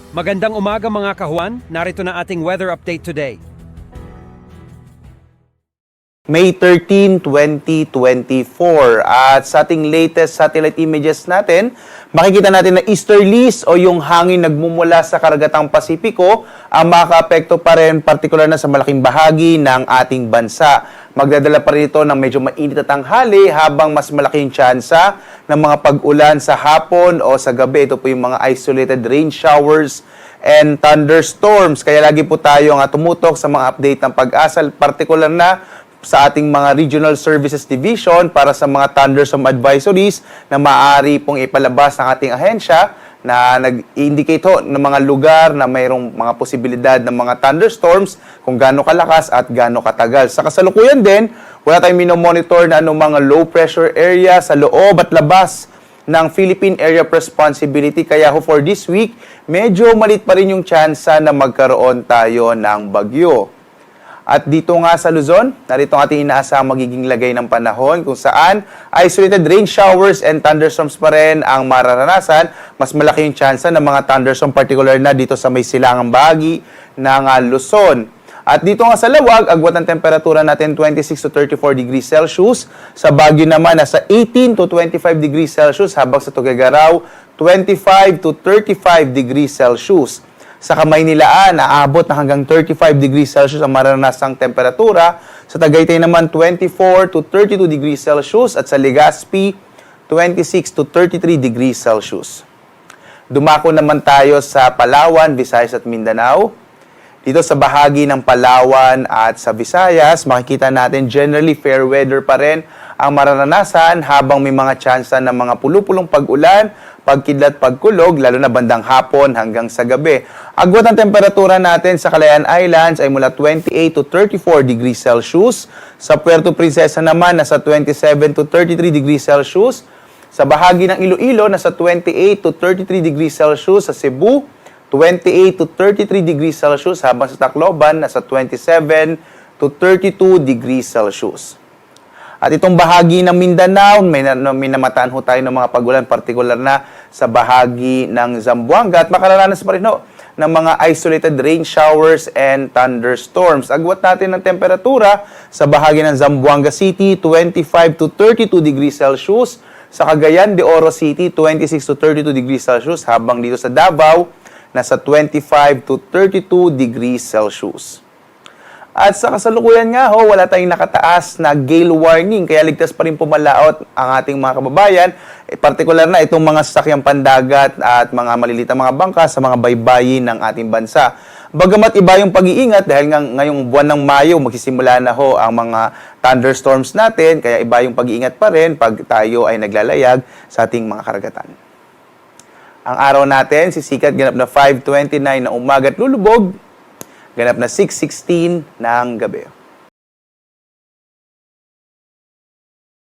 Magandang umaga mga kahuan, narito na ating weather update today. May 13, 2024. At sa ating latest satellite images natin, makikita natin na easterlies o yung hangin nagmumula sa karagatang Pasipiko ang makaapekto pa rin, partikular na sa malaking bahagi ng ating bansa. Magdadala pa rin ito ng medyo mainit na tanghali habang mas malaking tsansa ng mga pag-ulan sa hapon o sa gabi. Ito po yung mga isolated rain showers and thunderstorms. Kaya lagi po tayong tumutok sa mga update ng pag-asa, partikular na sa ating mga Regional Services Division para sa mga thunderstorm advisories na maaari pong ipalabas ng ating ahensya na nag-indicate ho ng mga lugar na mayroong mga posibilidad ng mga thunderstorms kung gaano kalakas at gaano katagal. Sa kasalukuyan din, wala tayong minomonitor na anong mga low pressure area sa loob at labas ng Philippine Area of Responsibility. Kaya ho for this week, medyo malit pa rin yung tsansa na magkaroon tayo ng bagyo. At dito nga sa Luzon, narito ang ating inaasahang magiging lagay ng panahon kung saan isolated rain showers and thunderstorms pa rin ang mararanasan. Mas malaki yung tsansa ng mga thunderstorm, particular na dito sa may silangang bahagi ng Luzon. At dito nga sa Lawag, agwat ng temperatura natin 26 to 34 degrees Celsius. Sa Baguio naman, nasa 18 to 25 degrees Celsius, habang sa Tuguegarao, 25 to 35 degrees Celsius. Sa Kamaynilaan, aabot na hanggang 35 degrees Celsius ang maranasang temperatura. Sa Tagaytay naman, 24 to 32 degrees Celsius. At sa Legazpi, 26 to 33 degrees Celsius. Dumako naman tayo sa Palawan, Visayas at Mindanao. Dito sa bahagi ng Palawan at sa Visayas, makikita natin generally fair weather pa rin ang mararanasan habang may mga tsansa ng mga pulupulong pag-ulan, pagkidlat, pagkulog, lalo na bandang hapon hanggang sa gabi. Agwat ang temperatura natin sa Calayan Islands ay mula 28 to 34 degrees Celsius. Sa Puerto Princesa naman, nasa 27 to 33 degrees Celsius. Sa bahagi ng Iloilo, nasa 28 to 33 degrees Celsius. Sa Cebu, 28 to 33 degrees Celsius. Habang sa Tacloban, nasa 27 to 32 degrees Celsius. At itong bahagi ng Mindanao, may namataan ho tayo ng mga pag-ulan, partikular na sa bahagi ng Zamboanga. At makararanas pa rin ho ng mga isolated rain showers and thunderstorms. Agwat natin ng temperatura sa bahagi ng Zamboanga City, 25 to 32 degrees Celsius. Sa Cagayan de Oro City, 26 to 32 degrees Celsius. Habang dito sa Davao, nasa 25 to 32 degrees Celsius. At sa kasalukuyan nga ho, wala tayong nakataas na gale warning, kaya ligtas pa rin pumalaot ang ating mga kababayan, partikular na itong mga sasakyang pandagat at mga malilitang mga bangka sa mga baybayin ng ating bansa. Bagamat iba yung pag-iingat dahil ngayong buwan ng Mayo, magsisimula na ho ang mga thunderstorms natin, kaya iba yung pag-iingat pa rin pag tayo ay naglalayag sa ating mga karagatan. Ang araw natin, sisikat ganap na 5:29 ng umaga at lulubog, ganap na 6:16 ng gabi.